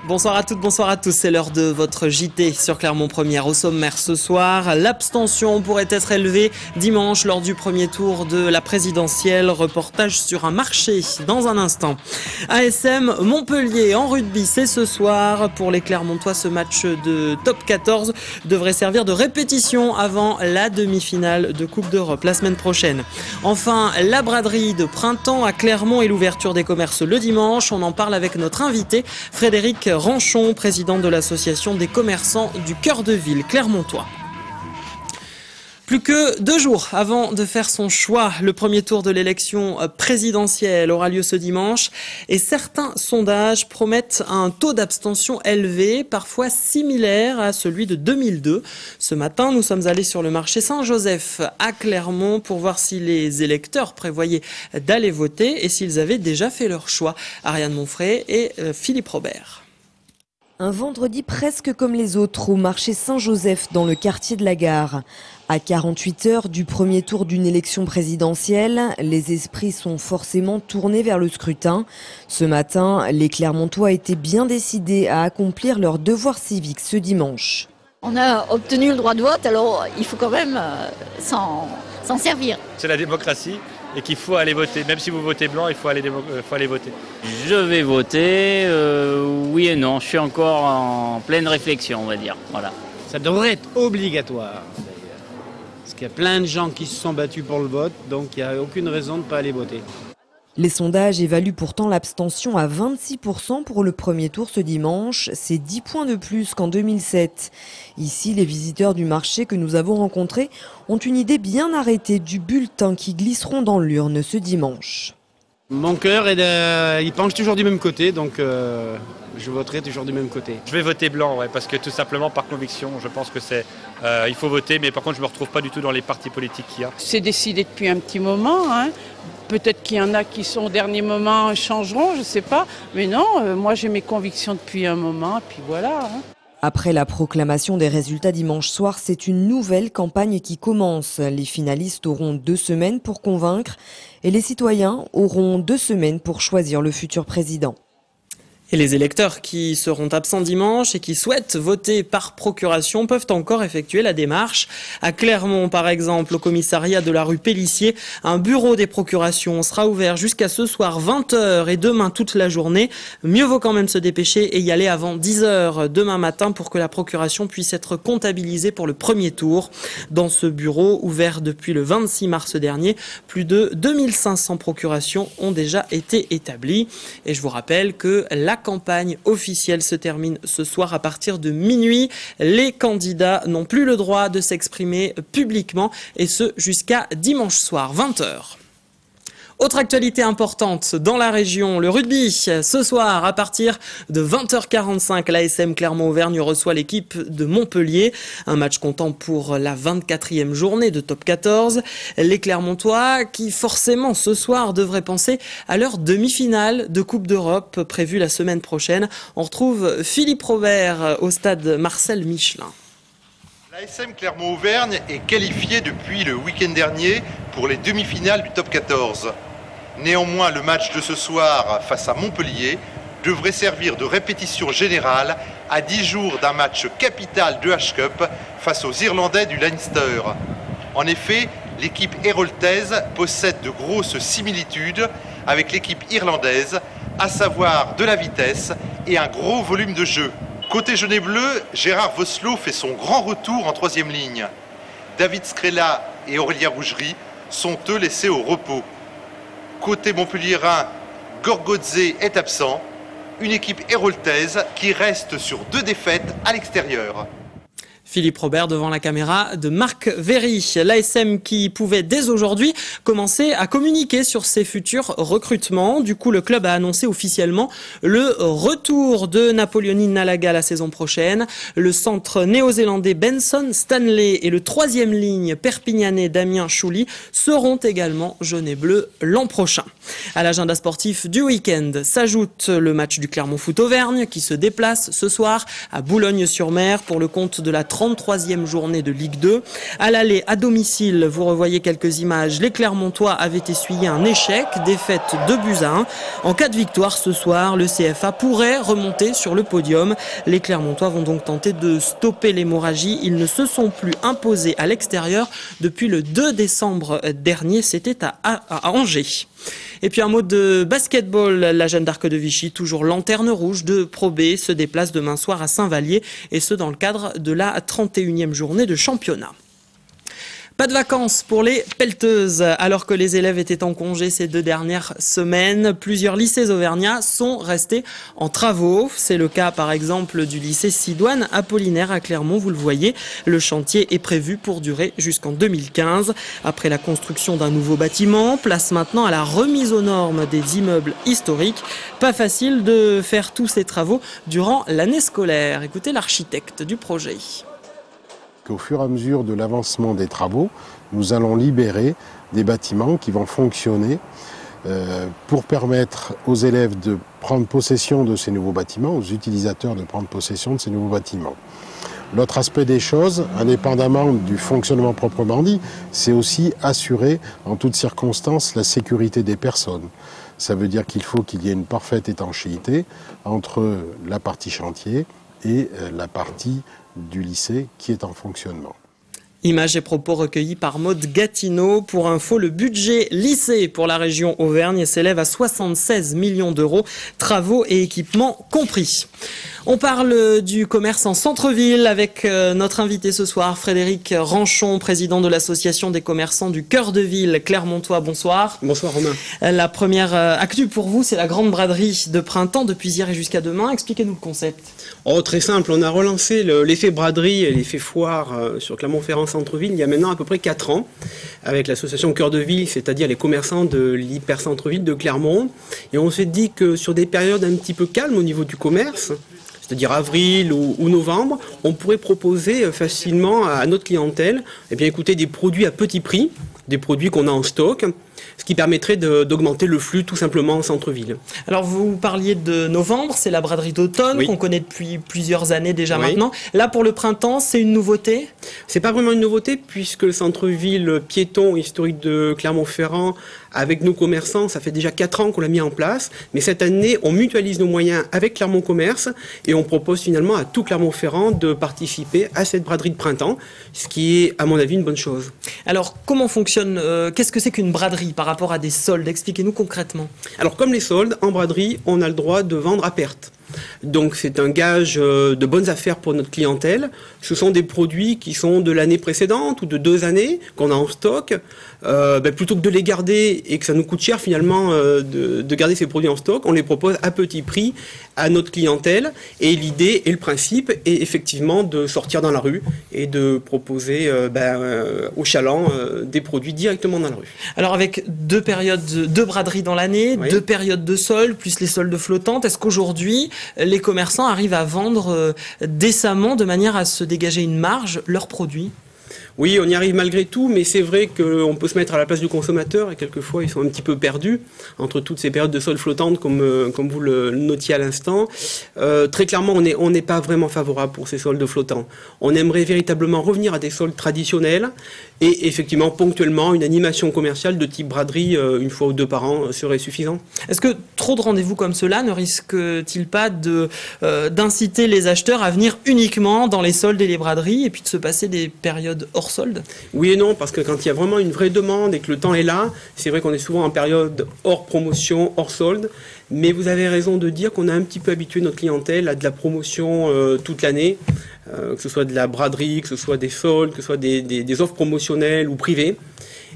Bonsoir à toutes, bonsoir à tous. C'est l'heure de votre JT sur Clermont Première. Au sommaire ce soir, l'abstention pourrait être élevée dimanche lors du premier tour de la présidentielle. Reportage sur un marché dans un instant. ASM Montpellier en rugby, c'est ce soir. Pour les Clermontois, ce match de top 14 devrait servir de répétition avant la demi-finale de Coupe d'Europe la semaine prochaine. Enfin, la braderie de printemps à Clermont et l'ouverture des commerces le dimanche. On en parle avec notre invité Frédéric Ranchon, président de l'association des commerçants du cœur de ville clermontois. Plus que 2 jours avant de faire son choix, le premier tour de l'élection présidentielle aura lieu ce dimanche et certains sondages promettent un taux d'abstention élevé, parfois similaire à celui de 2002. Ce matin, nous sommes allés sur le marché Saint-Joseph à Clermont pour voir si les électeurs prévoyaient d'aller voter et s'ils avaient déjà fait leur choix. Ariane Monfray et Philippe Robert. Un vendredi presque comme les autres au marché Saint-Joseph dans le quartier de la Gare. À 48 heures du premier tour d'une élection présidentielle, les esprits sont forcément tournés vers le scrutin. Ce matin, les Clermontois étaient bien décidés à accomplir leur devoir civique ce dimanche. On a obtenu le droit de vote, alors il faut quand même s'en servir. C'est la démocratie et qu'il faut aller voter. Même si vous votez blanc, il faut aller voter. Je vais voter, oui et non. Je suis encore en pleine réflexion, on va dire. Voilà. Ça devrait être obligatoire, d'ailleurs. Parce qu'il y a plein de gens qui se sont battus pour le vote, donc il n'y a aucune raison de ne pas aller voter. Les sondages évaluent pourtant l'abstention à 26% pour le premier tour ce dimanche. C'est 10 points de plus qu'en 2007. Ici, les visiteurs du marché que nous avons rencontrés ont une idée bien arrêtée du bulletin qui glisseront dans l'urne ce dimanche. Mon cœur, il penche toujours du même côté, donc je voterai toujours du même côté. Je vais voter blanc, ouais, parce que tout simplement par conviction, je pense que il faut voter, mais par contre je ne me retrouve pas du tout dans les partis politiques qu'il y a. C'est décidé depuis un petit moment, hein. Peut-être qu'il y en a qui sont au dernier moment changeront, je ne sais pas. Mais non, moi j'ai mes convictions depuis un moment, puis voilà. Hein. Après la proclamation des résultats dimanche soir, c'est une nouvelle campagne qui commence. Les finalistes auront 2 semaines pour convaincre et les citoyens auront 2 semaines pour choisir le futur président. Et les électeurs qui seront absents dimanche et qui souhaitent voter par procuration peuvent encore effectuer la démarche. À Clermont, par exemple, au commissariat de la rue Pélissier, un bureau des procurations sera ouvert jusqu'à ce soir 20h et demain toute la journée. Mieux vaut quand même se dépêcher et y aller avant 10h demain matin pour que la procuration puisse être comptabilisée pour le premier tour. Dans ce bureau, ouvert depuis le 26 mars dernier, plus de 2500 procurations ont déjà été établies. Et je vous rappelle que la campagne officielle se termine ce soir à partir de minuit. Les candidats n'ont plus le droit de s'exprimer publiquement et ce jusqu'à dimanche soir 20h. Autre actualité importante dans la région, le rugby. Ce soir, à partir de 20h45, l'ASM Clermont-Auvergne reçoit l'équipe de Montpellier. Un match comptant pour la 24e journée de top 14. Les Clermontois qui, forcément, ce soir, devraient penser à leur demi-finale de Coupe d'Europe prévue la semaine prochaine. On retrouve Philippe Robert au stade Marcel Michelin. L'ASM Clermont-Auvergne est qualifiée depuis le week-end dernier pour les demi-finales du top 14. Néanmoins, le match de ce soir face à Montpellier devrait servir de répétition générale à 10 jours d'un match capital de H-Cup face aux Irlandais du Leinster. En effet, l'équipe héroltaise possède de grosses similitudes avec l'équipe irlandaise, à savoir de la vitesse et un gros volume de jeu. Côté jaune et bleu, Gérard Vosselot fait son grand retour en 3e ligne. David Scrella et Aurélien Rougerie sont eux laissés au repos. Côté montpelliérain, Gorgodze est absent. Une équipe héroltaise qui reste sur 2 défaites à l'extérieur. Philippe Robert devant la caméra de Marc Véry. L'ASM qui pouvait dès aujourd'hui commencer à communiquer sur ses futurs recrutements. Du coup, le club a annoncé officiellement le retour de Napoleoni Nalaga la saison prochaine. Le centre néo-zélandais Benson Stanley et le 3e ligne perpignanais Damien Chouli seront également jaune et bleu l'an prochain. À l'agenda sportif du week-end s'ajoute le match du Clermont Foot Auvergne qui se déplace ce soir à Boulogne-sur-Mer pour le compte de la 33e journée de Ligue 2. À l'aller, à domicile, vous revoyez quelques images. Les Clermontois avaient essuyé un échec, défaite 2-1. En cas de victoire ce soir, le CFA pourrait remonter sur le podium. Les Clermontois vont donc tenter de stopper l'hémorragie. Ils ne se sont plus imposés à l'extérieur depuis le 2 décembre dernier. C'était à Angers. Et puis un mot de basketball, la Jeanne d'Arc de Vichy, toujours lanterne rouge de Pro B, se déplace demain soir à Saint-Vallier, et ce dans le cadre de la 31e journée de championnat. Pas de vacances pour les pelleteuses. Alors que les élèves étaient en congé ces 2 dernières semaines, plusieurs lycées auvergnats sont restés en travaux. C'est le cas par exemple du lycée Sidoine Apollinaire à Clermont, vous le voyez. Le chantier est prévu pour durer jusqu'en 2015. Après la construction d'un nouveau bâtiment, place maintenant à la remise aux normes des immeubles historiques. Pas facile de faire tous ces travaux durant l'année scolaire. Écoutez l'architecte du projet. Au fur et à mesure de l'avancement des travaux, nous allons libérer des bâtiments qui vont fonctionner pour permettre aux élèves de prendre possession de ces nouveaux bâtiments, aux utilisateurs de prendre possession de ces nouveaux bâtiments. L'autre aspect des choses, indépendamment du fonctionnement proprement dit, c'est aussi assurer en toutes circonstances la sécurité des personnes. Ça veut dire qu'il faut qu'il y ait une parfaite étanchéité entre la partie chantier et la partie du lycée qui est en fonctionnement. Images et propos recueillis par Maude Gatineau. Pour info, le budget lycée pour la région Auvergne s'élève à 76 millions d'euros, travaux et équipements compris. On parle du commerce en centre-ville avec notre invité ce soir, Frédéric Ranchon, président de l'association des commerçants du cœur de ville Clermontois. Bonsoir. Bonsoir Romain. La première actu pour vous, c'est la grande braderie de printemps depuis hier et jusqu'à demain. Expliquez-nous le concept. Oh, très simple, on a relancé l'effet braderie et l'effet foire sur Clermont-Ferrand centre-ville il y a maintenant à peu près 4 ans avec l'association Cœur de Ville, c'est-à-dire les commerçants de l'hyper-centre-ville de Clermont. Et on s'est dit que sur des périodes un petit peu calmes au niveau du commerce, c'est-à-dire avril ou novembre, on pourrait proposer facilement à notre clientèle écoutez, des produits à petit prix, des produits qu'on a en stock, ce qui permettrait d'augmenter le flux tout simplement en centre-ville. Alors vous parliez de novembre, c'est la braderie d'automne qu'on connaît depuis plusieurs années déjà maintenant. Là pour le printemps, c'est une nouveauté? C'est pas vraiment une nouveauté puisque le centre-ville piéton historique de Clermont-Ferrand, avec nos commerçants, ça fait déjà 4 ans qu'on l'a mis en place. Mais cette année, on mutualise nos moyens avec Clermont Commerce et on propose finalement à tout Clermont-Ferrand de participer à cette braderie de printemps, ce qui est à mon avis une bonne chose. Alors comment fonctionne, qu'est-ce que c'est qu'une braderie par rapport à des soldes? Expliquez-nous concrètement. Alors comme les soldes, en braderie, on a le droit de vendre à perte. Donc c'est un gage de bonnes affaires pour notre clientèle. Ce sont des produits qui sont de l'année précédente ou de 2 années qu'on a en stock. Plutôt que de les garder et que ça nous coûte cher finalement de garder ces produits en stock, on les propose à petit prix à notre clientèle. Et l'idée et le principe est effectivement de sortir dans la rue et de proposer aux chalands des produits directement dans la rue. Alors avec 2 périodes de braderie dans l'année, 2 périodes de soldes, plus les soldes flottantes, est-ce qu'aujourd'hui les commerçants arrivent à vendre décemment de manière à se dégager une marge leurs produits? Oui, on y arrive malgré tout, mais c'est vrai qu'on peut se mettre à la place du consommateur et quelquefois ils sont un petit peu perdus entre toutes ces périodes de soldes flottantes comme vous le notiez à l'instant. Très clairement, on n'est pas vraiment favorable pour ces soldes flottants. On aimerait véritablement revenir à des soldes traditionnels et effectivement ponctuellement une animation commerciale de type braderie 1 fois ou 2 par an serait suffisant. Est-ce que trop de rendez-vous comme cela ne risque-t-il pas d'inciter les acheteurs à venir uniquement dans les soldes et les braderies et puis de se passer des périodes hors solde? Oui et non, parce que quand il y a vraiment une vraie demande et que le temps est là, c'est vrai qu'on est souvent en période hors promotion, hors solde, mais vous avez raison de dire qu'on a un petit peu habitué notre clientèle à de la promotion toute l'année, que ce soit de la braderie, que ce soit des soldes, que ce soit des offres promotionnelles ou privées.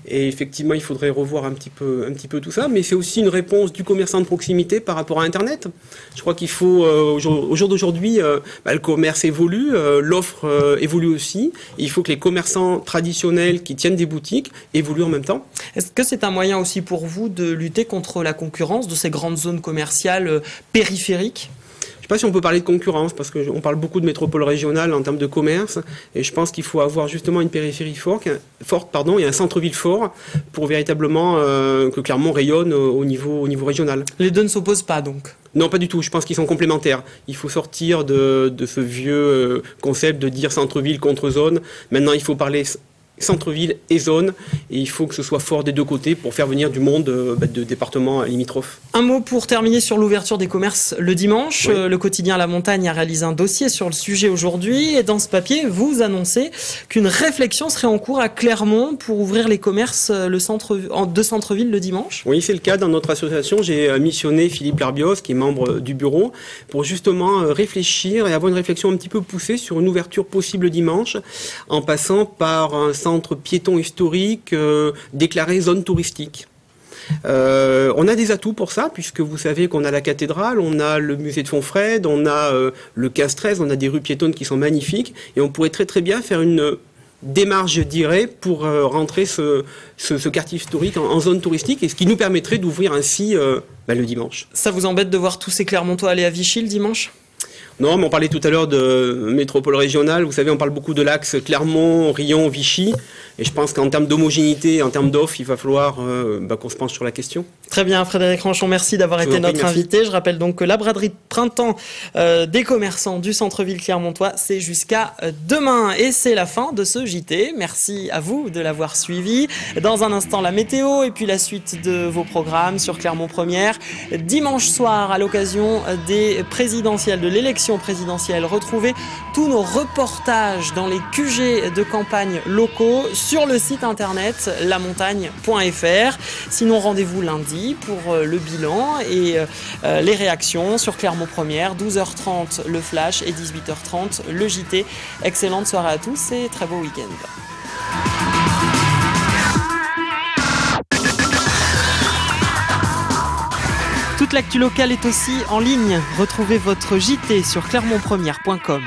Et effectivement, il faudrait revoir un petit peu tout ça, mais c'est aussi une réponse du commerçant de proximité par rapport à Internet. Je crois qu'il faut, au jour d'aujourd'hui, le commerce évolue, l'offre évolue aussi. Et il faut que les commerçants traditionnels qui tiennent des boutiques évoluent en même temps. Est-ce que c'est un moyen aussi pour vous de lutter contre la concurrence de ces grandes zones commerciales périphériques ? sais pas si on peut parler de concurrence, parce qu'on parle beaucoup de métropole régionale en termes de commerce, et je pense qu'il faut avoir justement une périphérie forte et un centre-ville fort pour véritablement que Clermont rayonne au niveau régional. Les deux ne s'opposent pas donc? Non, pas du tout. Je pense qu'ils sont complémentaires. Il faut sortir de ce vieux concept de dire centre-ville contre zone. Maintenant, il faut parler centre-ville et zone, et il faut que ce soit fort des deux côtés pour faire venir du monde de départements limitrophes. Un mot pour terminer sur l'ouverture des commerces le dimanche. Oui. Le quotidien La Montagne a réalisé un dossier sur le sujet aujourd'hui, et dans ce papier, vous annoncez qu'une réflexion serait en cours à Clermont pour ouvrir les commerces de centre-ville le dimanche. Oui, c'est le cas. Dans notre association, j'ai missionné Philippe Larbios, qui est membre du bureau, pour justement réfléchir et avoir une réflexion un petit peu poussée sur une ouverture possible dimanche, en passant par un centre piéton historique déclaré zone touristique. On a des atouts pour ça, puisque vous savez qu'on a la cathédrale, on a le musée de Fontfrède, on a le 15-13, on a des rues piétonnes qui sont magnifiques, et on pourrait très très bien faire une démarche, je dirais, pour rentrer ce quartier historique en zone touristique, et ce qui nous permettrait d'ouvrir ainsi le dimanche. Ça vous embête de voir tous ces Clermontois aller à Vichy le dimanche ? Non, mais on parlait tout à l'heure de métropole régionale. Vous savez, on parle beaucoup de l'axe Clermont, Riom, Vichy. Et je pense qu'en termes d'homogénéité, en termes d'offres, il va falloir qu'on se penche sur la question. Très bien, Frédéric Ranchon, merci d'avoir été notre invité. Je rappelle donc que la braderie de printemps des commerçants du centre-ville clermontois, c'est jusqu'à demain. Et c'est la fin de ce JT. Merci à vous de l'avoir suivi. Dans un instant, la météo et puis la suite de vos programmes sur Clermont Première. Dimanche soir, à l'occasion des présidentielles, de l'élection présidentielle, retrouvez tous nos reportages dans les QG de campagne locaux sur le site internet lamontagne.fr. Sinon, rendez-vous lundi pour le bilan et les réactions sur Clermont Première, 12h30 le flash et 18h30 le JT. Excellente soirée à tous et très beau week-end. Toute l'actu locale est aussi en ligne. Retrouvez votre JT sur clermontpremière.com.